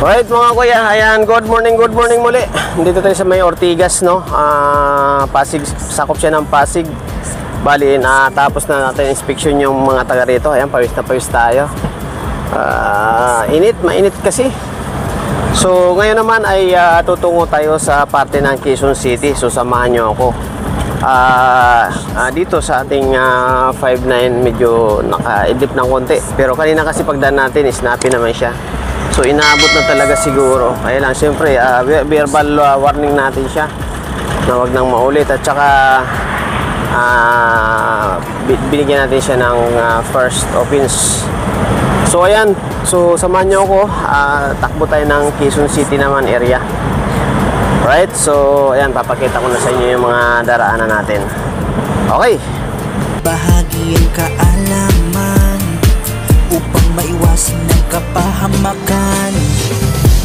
Alright mga kuya, ayan, good morning muli. Dito tayo sa may Ortigas, no? Pasig, sakop siya ng Pasig. Bali, tapos na natin inspection yung mga taga rito. Ayan, pawis na pawis tayo. Mainit kasi. So, ngayon naman ay tutungo tayo sa parte ng Quezon City. So, samahan nyo ako. Dito sa ating 5-9 medyo naka-idlip ng konti. Pero kanina kasi pagdaan natin, snappy naman siya. So inaabot na talaga siguro. Kaya lang siyempre verbal warning natin siya na wag nang maulit. At saka binigyan natin siya ng first offense. So ayan, so samahan nyo ako. Takbo tayo ng Quezon City naman area. Right, so ayan, papakita ko na sa inyo yung mga daraanan natin. Okay. Bahagi ang kaalaman upang maiwasan ng kapahamakan.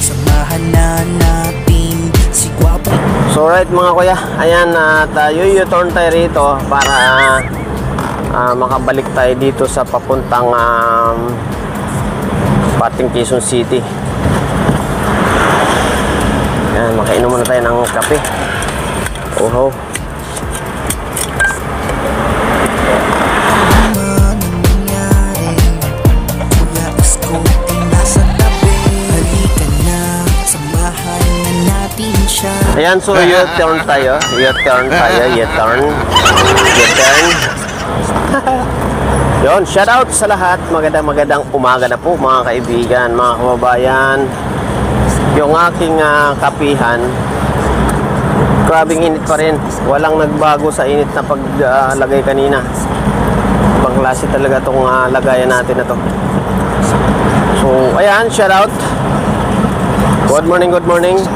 Samahan na natin si Guapo. So right mga kuya, ayan, tayo U-turn tayo rito para makabalik tayo dito sa papuntang pating Quezon City. Ayan, makainom muna tayo ng kape. Oho. Ayan, so U-turn tayo. U-turn. Yun, shout out sa lahat. Magandang umaga na po mga kaibigan, mga kababayan. Yung aking kapihan, grabing init pa rin. Walang nagbago sa init na paglagay kanina. Ibang klase talaga itong lagayan natin na to. So, ayan, shout out. Good morning.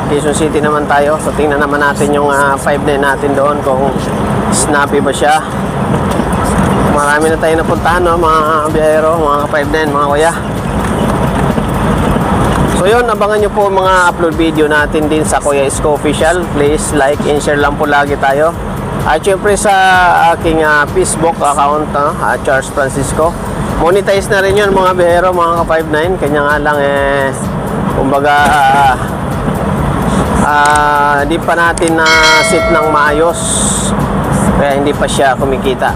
Quezon City naman tayo. So tingnan naman natin yung 5-9 natin doon kung snappy ba siya. Marami na tayo napuntahan, no, mga biyahero, mga 5-9, mga kuya. So yun, abangan nyo po mga upload video natin din sa Kuya Isko Official. Please like and share lang po lagi tayo. At syempre sa aking Facebook account, Charles Francisco. Monetize na rin yun mga biyahero, mga 5-9. Kanya nga lang kumbaga di pa natin set ng maayos, kaya hindi pa siya kumikita.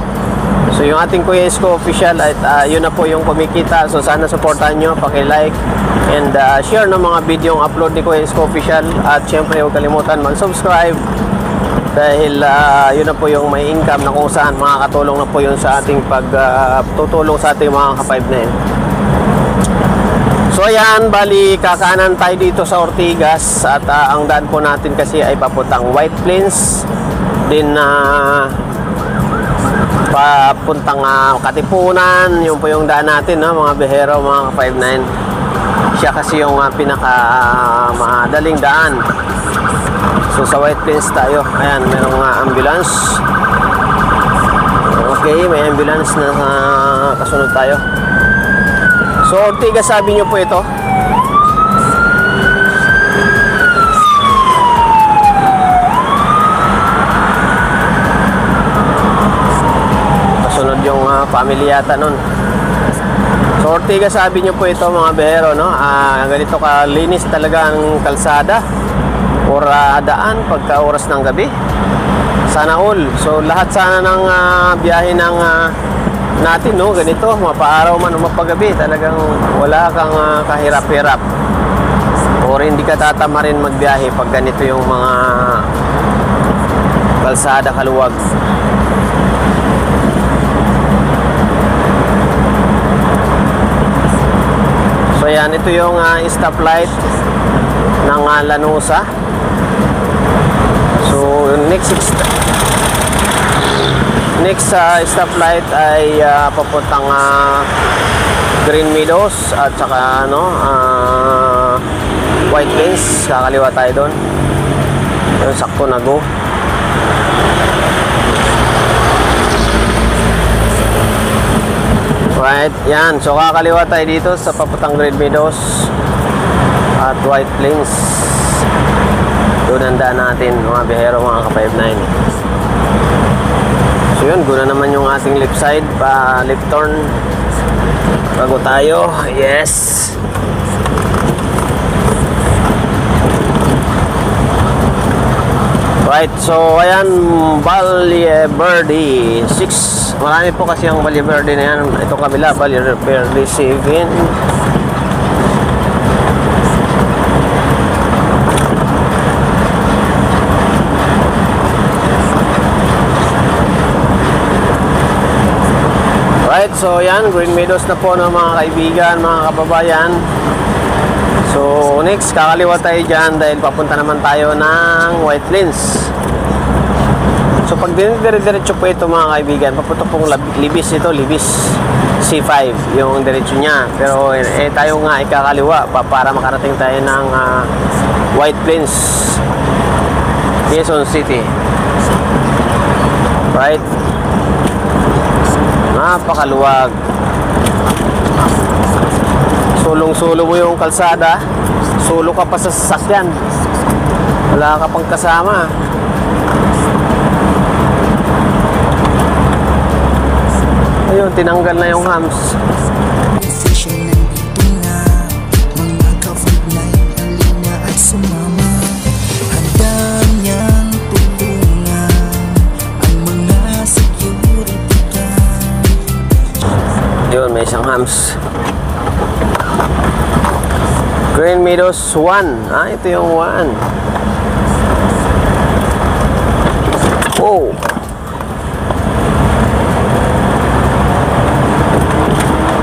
So yung ating Kuya Isko Official at yun na po yung kumikita. So sana supportahan nyo, paki-like and share ng mga video yung upload ni Kuya Isko Official. At syempre huwag kalimutan mag-subscribe dahil yun na po yung may income na kung saan makakatulong na po yun sa ating pagtutulong sa ating mga ka-5-9. So ayan, bali kakanan tayo dito sa Ortigas at ang daan po natin kasi ay papuntang White Plains, din papuntang Katipunan. Yung po yung daan natin, no, mga bihero, mga 5-9. Siya kasi yung pinaka madaling daan. So sa White Plains tayo. Ayan, merong ambulance. Okay, may ambulance na kasunod tayo. So, Ortigas sabi nyo po ito. Kasunod yung family yata nun. So, Ortigas sabi nyo po ito mga bihero, no? Ganito kalinis talaga ang kalsada or daan pagka oras ng gabi. Sana all. So, lahat sana ng biyahe ng natin, no, ganito, mapaaraw man o mapagabi, talagang wala kang kahirap-hirap o hindi ka tatama rin magbiyahe pag ganito yung mga kalsada kaluwag. So yan, ito yung stoplight ng Lanusa. So next stoplight ay papuntang Green Meadows at saka White Plains. Kakaliwa tayo doon. Yung sakto na go. Right, yan. So kakaliwa tayo dito sa papuntang Green Meadows at White Plains. Doon ang daan natin mga bihero, mga ka-5-9. So yun, guna naman yung ating left side, left turn bago tayo. Yes. Right, so ayan, Valle Verde 6. Marami po kasi ang Valle Verde na yan. Ito kabila, Valle Verde 7. Right, so yan, Green Meadows na po ng mga kaibigan, mga kababayan. So next, kakaliwa tayo dyan dahil papunta naman tayo ng White Plains. So pag dire-diretso po ito mga kaibigan, papunta pong Libis ito, Libis C5 yung diretso niya. Pero tayo nga ikakaliwa para makarating tayo ng White Plains, Quezon City. Right, napakaluwag. Sulong-sulo mo yung kalsada, sulo ka pa sa sasakyan, wala ka pang kasama. Ayun, tinanggal na yung hams. Official nandito na, mga ka-49 halina at sumama. Handa niyang tulungan ang mga security guard. Yun, may isang hams. Green Meadows 1. Ito yung 1. Oh.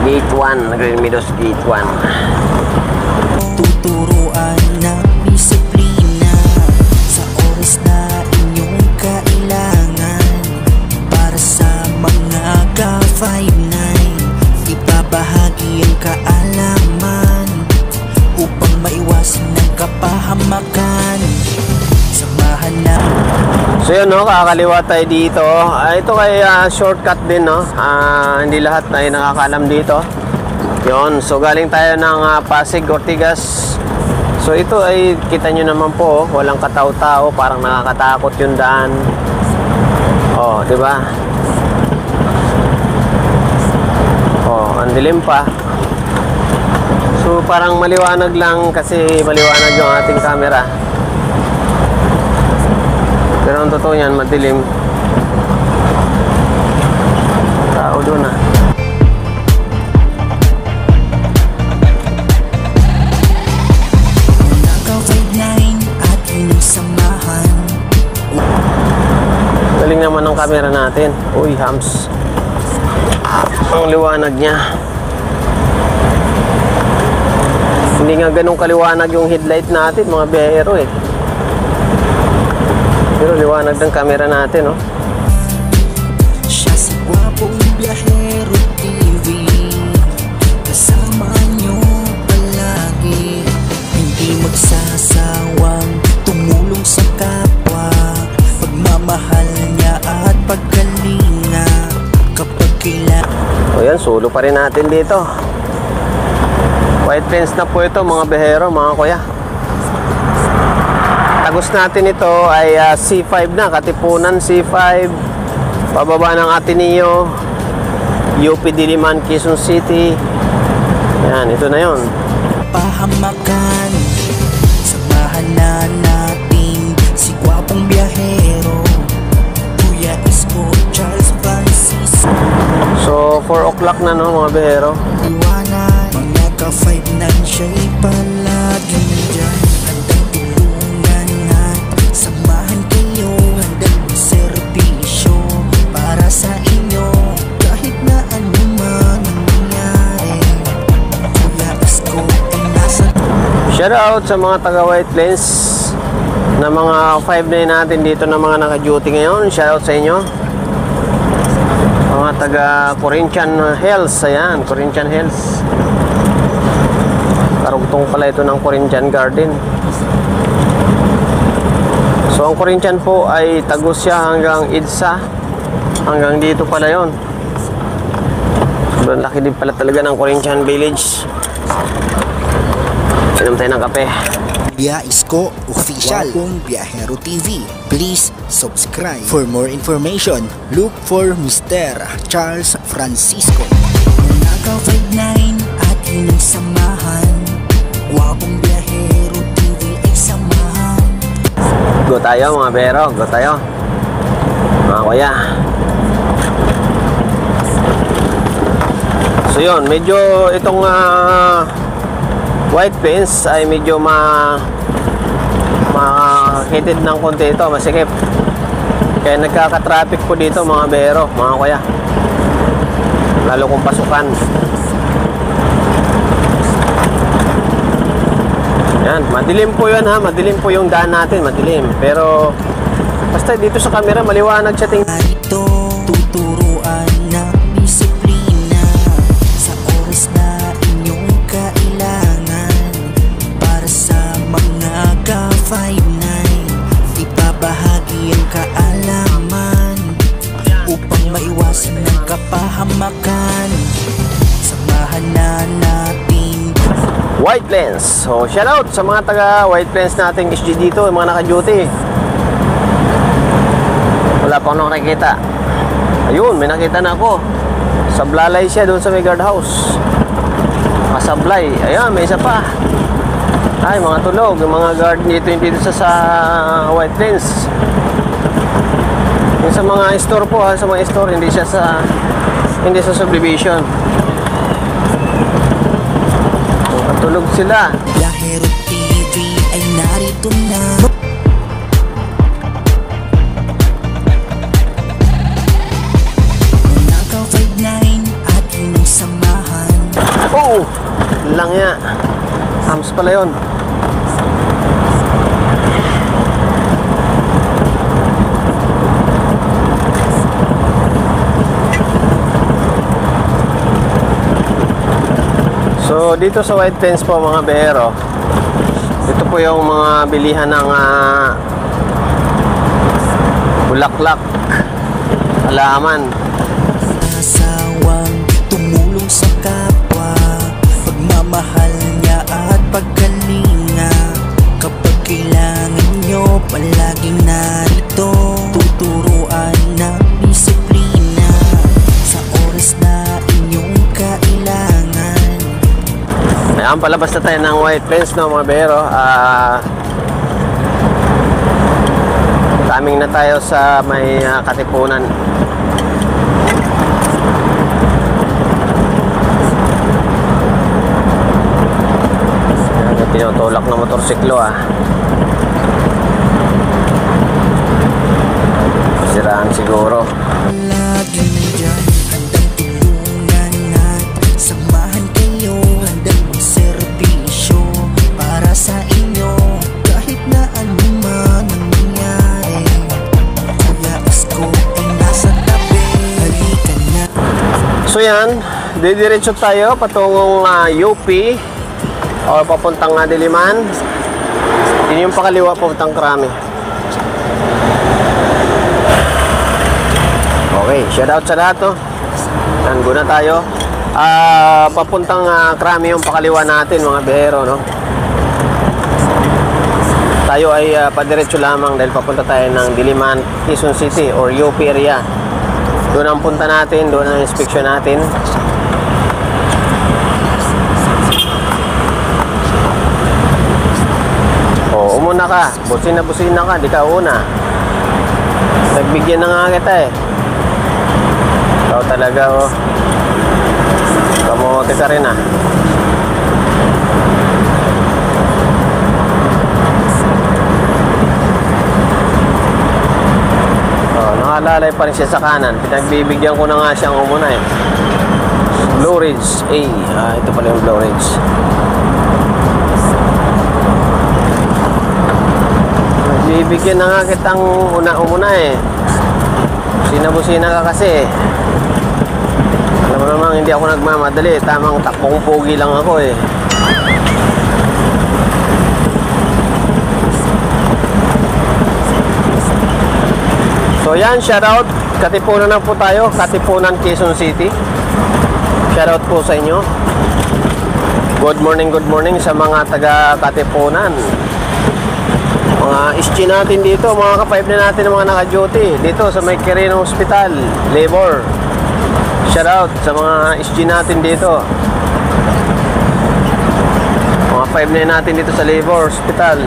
Gate 1, Green Meadows Gate 1. Tuturuan ng disiplina sa oras na inyong kailangan. Para sa mga ka-59, ibabahagi ang kaalaman upang maiwasan ng kapahamakan. Samahan na. So yun, no, kakaliwa tayo dito. Ito kay shortcut din, no. Hindi lahat tayo nakakaalam dito. Yun, so galing tayo ng Pasig, Ortigas. So ito ay kita nyo naman po, walang katao-tao, parang nakakatakot yung daan. Oh, di ba? Oh, ang dilim pa. So parang maliwanag lang kasi maliwanag yung ating camera. Pero ang totoo yan, madilim. Tao doon ah. Naka-59 at inyong samahan. Galing naman ang camera natin. Uy, hams. Ang liwanag niya. Hindi nga ganun kaliwanag yung headlight natin, mga biyahero eh. Pero liwanag ng camera natin, no? Siya si Gwapong Biyahero TV, kasama nyo palagi. Hindi magsasawang tumulong sa kapwa, pagmamahal niya at pagkalinga kapag kailangan. O yan, sulo pa rin natin dito. White Plains na po ito mga biyahero, mga kuya. Tagos natin ito ay C5 na, Katipunan C5, pababa ng Ateneo, UP Diliman, Quezon City. Yan, ito na yon. Pahamakan, samahan na natin si Gwapong Biyahero, Kuya Isko, Charles Francisco. So 4 o'clock na, no, mga biyahero. Iwanan, mga ka-59 siya'y palagi nandyan. Handang tulungan at samahan kayo. Handang servisyo para sa inyo, kahit na anuman ang nangyari. Kuya Isko ang nasa. Shout out sa mga taga White Plains na mga 5-9 natin dito na mga naka-duty ngayon. Shout out sa inyo. Mga taga Corinthian Hills. Ayan, Corinthian Hills. Karugtong pala ito ng Corinthian Garden. So ang Corinthian po ay tagos siya hanggang Idsa. Hanggang dito pala yon. Sobrang laki din pala talaga ng Corinthian Village. Inom tayo ng kape. Kuya Isko Official, Gwapong Biyahero TV. Please subscribe. For more information, look for Mr. Charles Francisco. Naka-59 at inyong samahan, Gwapong Biyahero TV ay samahan. Go tayo mga bero, go tayo mga kuya. So yun, medyo itong White Plains ay medyo makitid ng konti ito, masikip. Kaya nagkaka-traffic po dito mga bero, mga kuya, lalo kung pasukan. Yan, madilim po yun ha, madilim po yung daan natin, madilim. Pero basta dito sa camera maliwanag siya tingnan. Ito, tuturuan ng disiplina sa oras na inyong kailangan. Para sa mga ka-5-9, ibabahagi ang kaalaman upang maiwasan ng kapahamakan. Samahan na natin White Plains. So shoutout sa mga taga White Plains nating SG dito, yung mga naka-duty. Wala pa akong nakikita. Ayun, may nakita na ako. Sablalay siya doon sa may guardhouse. Nakasablay. Ayun, may isa pa. Ay, mga tulog. Yung mga guard dito sa White Plains. Yung sa mga store po ha, sa mga store, hindi sa subdivision. Tulog sila. Biyahero TV ay narito na. Naka 5-9 at inyong samahan. Oh! Lang ya. Hams pala yun. So dito sa White Plains po mga behero, ito po yung mga bilihan ng bulaklak, halaman. Asawang tumulong sa kapwa, pagmamahal niya at pagkalinga. Kapag kailangan nyo, palaging narito. Tuturuan ng disiplina sa oras na inyong kailangan. Ayan, palabas na tayo ng White Plains no mga behero. Coming na tayo sa may Katipunan. Ayan, may tinutulak na motorsiklo siraan siguro. Lagi nandyan, handang tulungan at samahan kayo. Handang magserbisyo para sa inyo, kahit na anuman ang nangyari. Kuya Isko ay nasa tabi, halika na. So yan, didiretso tayo patungong UP o papuntang Diliman. Yun yung pakaliwa papuntang Krami. Okay, shoutout sa lahat to. Nanggo na tayo. Papuntang Krami yung pakaliwa natin mga behero no. Tayo ay padiretso lamang dahil papunta tayo ng Diliman, Quezon City or UP area. Doon ang punta natin, doon ang inspection natin. O, umuna ka. Busina ka, di ka una. Nagbigyan na nga kita eh. Ikaw talaga oh. Kamote ka rin nakalalay pa rin siya sa kanan. Pinagbibigyan ko na nga siyang umuna eh. Blue Ridge A. Ito pala yung Blue Ridge. Nagbibigyan na nga kitang umuna eh. Busina ka kasi eh. Alam mo namang hindi ako nagmamadali. Tamang takbong pogi lang ako eh. So yan, shoutout. Katipunan na po tayo. Katipunan, Quezon City. Shoutout po sa inyo. Good morning sa mga taga Katipunan. Mga SG natin dito, mga ka-5 na natin, mga naka-duty dito sa may Quirino Hospital, labor. Shoutout sa mga SG natin dito. Mga 5 na natin dito sa labor hospital.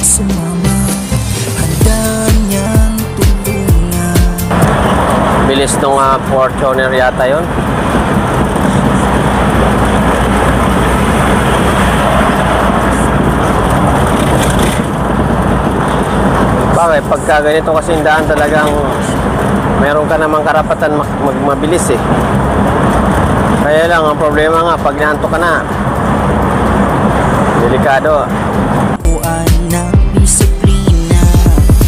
at sumama. Handa niyang tulungan. Bilis nung Fortuner yata yun. Bakit? Pagka ganito kasi daan talagang meron ka namang karapatan mabilis eh. Kaya lang, ang problema nga, pag naanto ka na, delikado. Buwan ng disiplina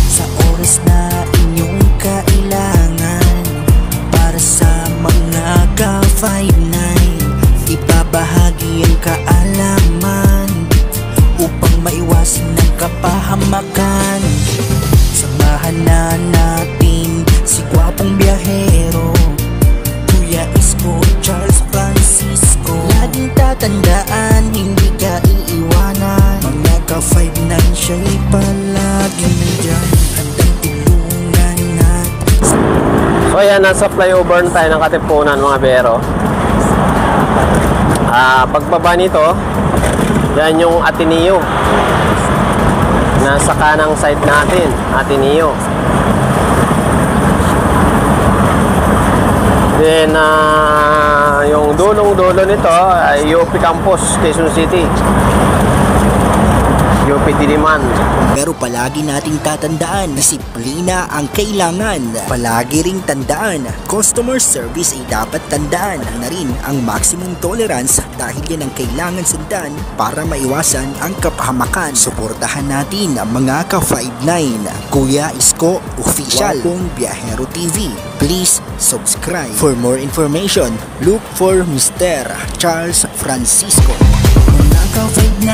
sa oras na inyong kailangan. Para sa mga ka-59, ibabahagi ang kaalaman upang maiwasan ng kapahamakan. Samahan na natin si gwapong biyahero, Kuya Isko, Charles Francisco. Laging tatandaan, hindi ka iiwanan. Mga ka-59 siya'y palaging nandyan, handang tulungan natin. So ayan, nasa flyover na tayo ng Katipunan mga bero. Pagbaba nito, yan yung Ateneo. Nasa kanang side natin, Ateneo. Then, yung dulong-dulo nito ay UP Campus, Quezon City. UP Diliman. Pero palagi nating tatandaan, disiplina ang kailangan. Palagi ring tandaan, customer service ay dapat tandaan na rin ang maximum tolerance dahil yan ang kailangan sundan para maiwasan ang kapahamakan. Suportahan natin ang mga ka-59. Kuya Isko Official, Gwapong Biyahero TV. Please subscribe. For more information, look for Mr. Charles Francisco. Mga ka-59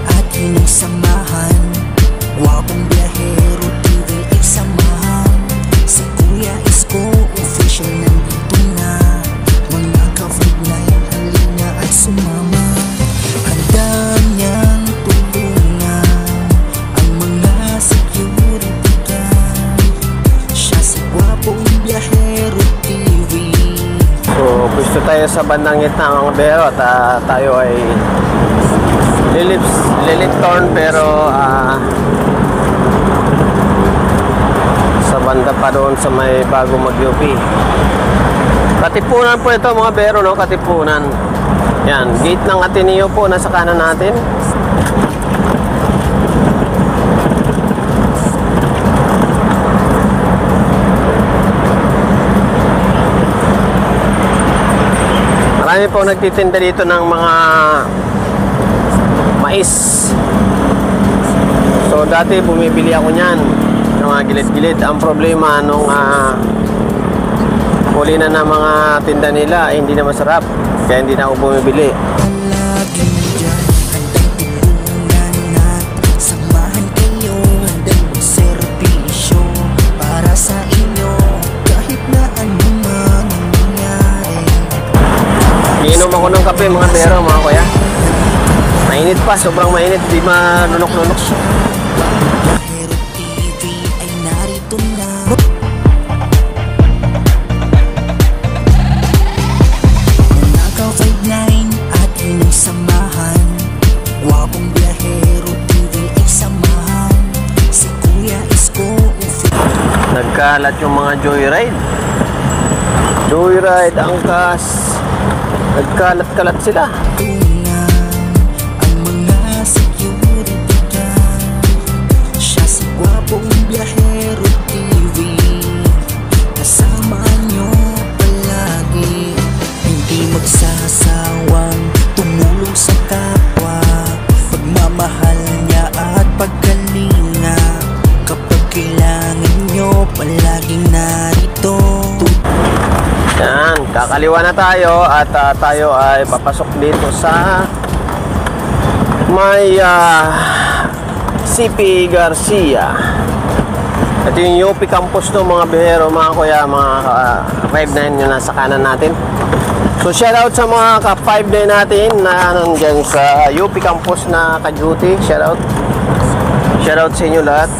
at inyong samahan, Gwapong Biyahero TV ay samahan. Si Kuya Isko Official nandito na. Mga ka-59 halina at sumama. Handa niyang tulungan ang mga security guard. Siya si Gwapong Biyahero TV. So, gusto tayo sa bandang gitna mga bero at tayo ay lilip turn pero sa banda pa doon sa may bago mag-UP. Katipunan po ito mga bero, no? Katipunan. Yan, gate ng Ateneo po nasa kanan natin. Marami po nagtitinda dito ng mga mais. So dati bumibili ako niyan ng mga gilid-gilid. Ang problema nung huli na ng mga tinda nila ay hindi na masarap, kaya hindi na ako bumibili. Palagi nandyan, handang tulungan natin. Samahan kayo, handang magserbisyo para sa inyo, kahit na ano man ang nangyari. Iinom ako ng kape mga bero, mga kuya. Mainit pa, sobrang mainit, di manunok-nunok. Biyahero TV ay narito na. Mga ka-59 at inyong samahan, Gwapong Biyahero TV ay samahan. Si Kuya Isko Official. Nagkalat yung mga joyride. Joyride, angkas. Nagkalat-kalat sila. Ang mga security guard. Siya si Gwapong Biyahero TV. Kasama nyo palagi. Hindi magsasawang tumulong sa kapwa. Pagmamahal niya at pagkalinga. Kapag kailangan nyo palaging narito. Yan, kakaliwa na tayo at tayo ay papasok dito sa may CP Garcia. Ito yung UP Campus no mga bihero, mga kuya, mga 59 yung nasa kanan natin. So shoutout sa mga ka-59 natin na nandiyan sa UP Campus na ka-duty. Shoutout sa inyo lahat,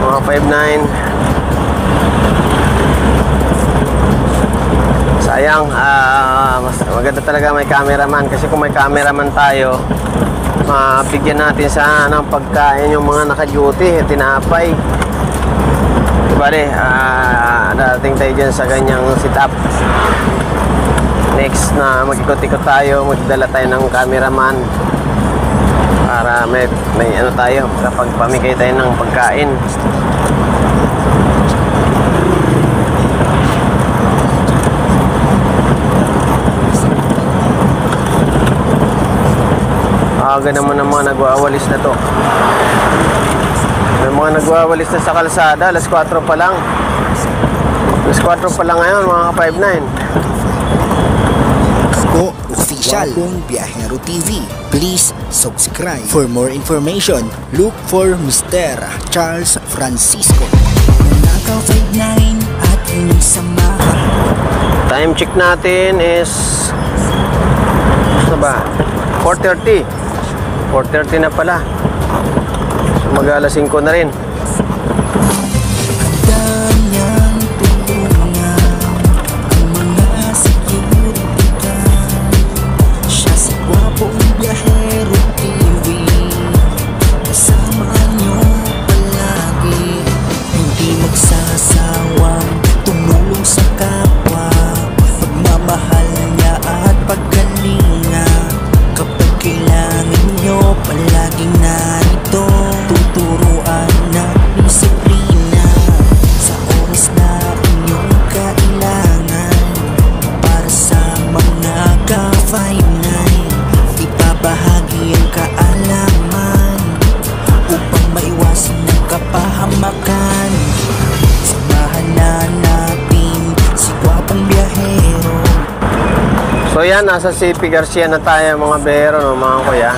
mga 59. Sayang, mas maganda talaga may cameraman, kasi kung may cameraman tayo mabigyan natin sa ng pagkain yung mga naka-duty, tinapay. Bale, darating tayo dyan sa ganyang sit-up. Next na mag-ikot-ikot tayo, magdala tayo ng cameraman para may ano tayo, kapag pamigay tayo ng pagkain. Aga naman ang mga nagwawalis na to. May mga nagwawalis na sa kalsada. Alas 4 pa lang. Alas 4 pa lang ngayon, mga ka-59. Isko Official Wapong Biyahero TV. Please subscribe. For more information, look for Mr. Charles Francisco. Naka 59 at inyong samahan. Time check natin is ano ba? 4:30. 4:30 na pala. So mag-alas 5 na rin. Palaging narito, tuturuan na disiplina sa oras na inyong kailangan. Para sa mga ka-59, ipabahagi ang kaalaman upang maiwasan ng kapahamakan. Samahan na natin si Gwapong Biyahero. So yan, nasa CP Garcia na tayo mga biyahero, no, mga kuya.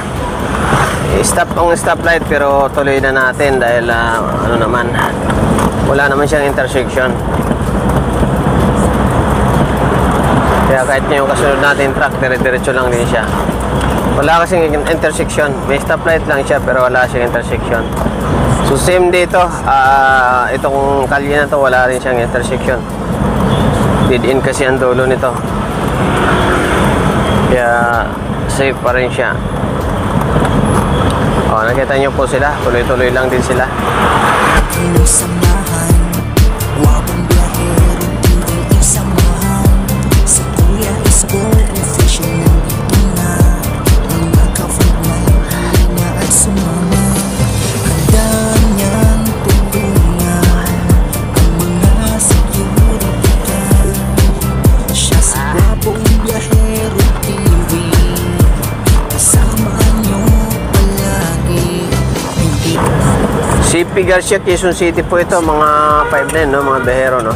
Stop ang stoplight pero tuloy na natin dahil ano naman, wala naman siyang intersection. Kaya kahit yung kasunod natin truck, dire-diretso lang din siya. Wala kasing intersection. May stoplight lang siya pero wala siyang intersection. So same dito, itong kalye na to wala rin siyang intersection. Dead end kasi ang dulo nito. Kaya safe pa rin siya. Oh, nakita nyo po sila, tuloy-tuloy lang din sila. Inyong samahan, Wapong Biyahero TV isamahan. Sa Kuya Isko Official nandito na. Mga ka-59 na at sumama. Handa niyang tulungan ang mga security. Siya si Wapong Biyahero TV. Kasama niyo CP Garcia, Quezon City po ito, mga 59, no, mga biyahero, no.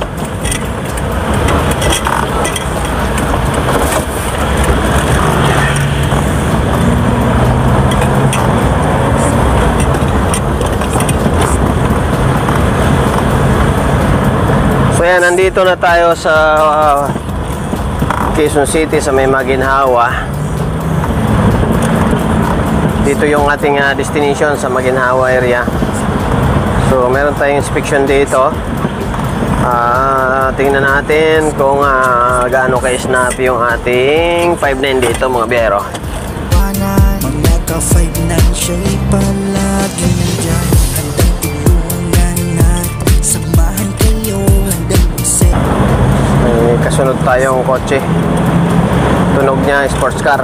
So yan, nandito na tayo sa Quezon City sa may Maginhawa. Dito yung ating destination sa Maginhawa area. So meron tayong inspection dito. Tingnan natin kung gaano ka-snappy yung ating 59 dito mga biyahero. Mga ka-59 siya'y palagi nandyan. Handang tulungan at samahan kayo. Handang magset. May kasunod tayong kotse. Tunog niya sports car.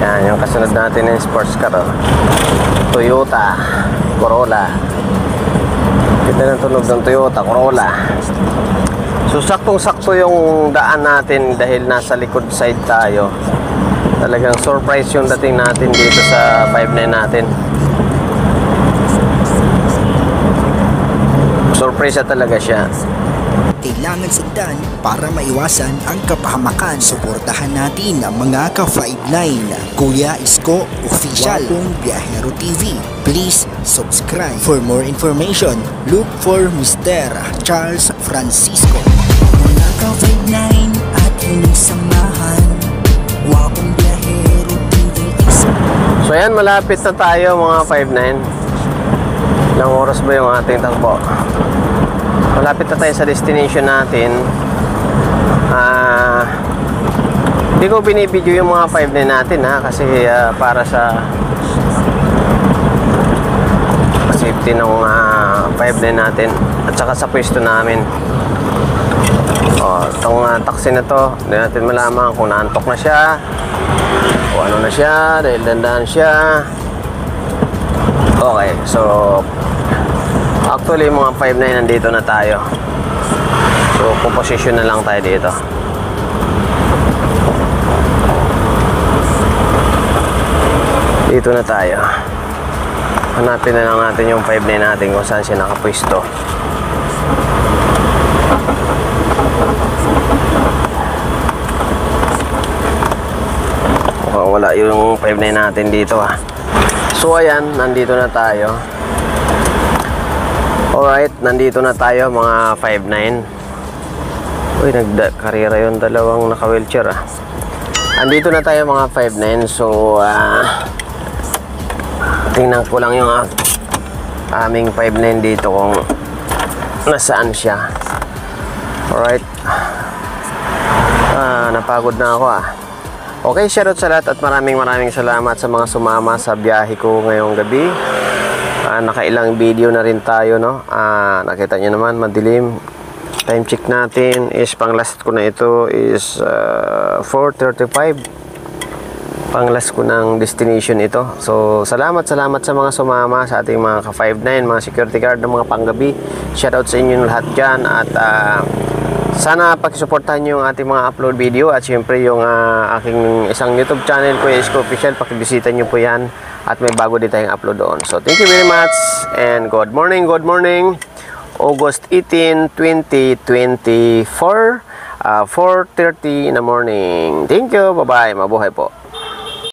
Yan, yung kasunod natin yung sports car, oh. Toyota Corolla. Kita ng tunog ng Toyota Corolla. So saktong-sakto yung daan natin dahil nasa likod side tayo. Talagang surprise yung dating natin dito sa 59 natin. Surprise na talaga siya. Kailangan sundan para maiwasan ang kapahamakan. Suportahan natin ang mga ka-59. Kuya Isko Official Wapong Biyahero TV. Please subscribe. For more information, look for Mr. Charles Francisco. Mga ka-59 at inyong samahan. Wapong Biyahero TV. So yan, malapit na tayo mga 59. Ilang oras ba yung ating takbo? Malapit na tayo sa destination natin. Hindi ko binibidyo yung mga 5'9 natin ha, kasi para sa safety ng 5'9 natin at saka sa pwesto namin. Itong taxi na to, hindi natin malaman kung naantok na siya o ano na siya, dahil dandahan siya. Okay, so actually mga 5'9 nandito na tayo. So composition na lang tayo dito. Dito na tayo. Hanapin na lang natin yung 5'9 natin kung saan siya nakapwesto. Wala yung 5'9 natin dito ha. So ayan, nandito na tayo. Alright, nandito na tayo mga 5'9. Uy, nagkarera yung dalawang naka-wheelchair ah. Andito na tayo mga 5'9. So tingnan ko lang yung aming 5'9 dito kung nasaan siya. Alright. Napagod na ako ah. Okay, shoutout sa lahat at maraming salamat sa mga sumama sa biyahe ko ngayong gabi. Nakailang video na rin tayo, no? Nakita nyo naman, madilim. Time check natin is, pang last ko na ito is 4:35. Pang last ko ng destination ito. So, salamat sa mga sumama sa ating mga ka-5'9, mga security guard ng mga panggabi. Shoutout sa inyo lahat dyan at sana pakisuportahan nyo yung ating mga upload video at syempre yung aking isang YouTube channel ko, Isko Official. Pakibisita nyo po yan at may bago din tayong upload doon. So thank you very much and good morning, August 18, 2024, 4:30 in the morning. Thank you, bye bye, mabuhay po.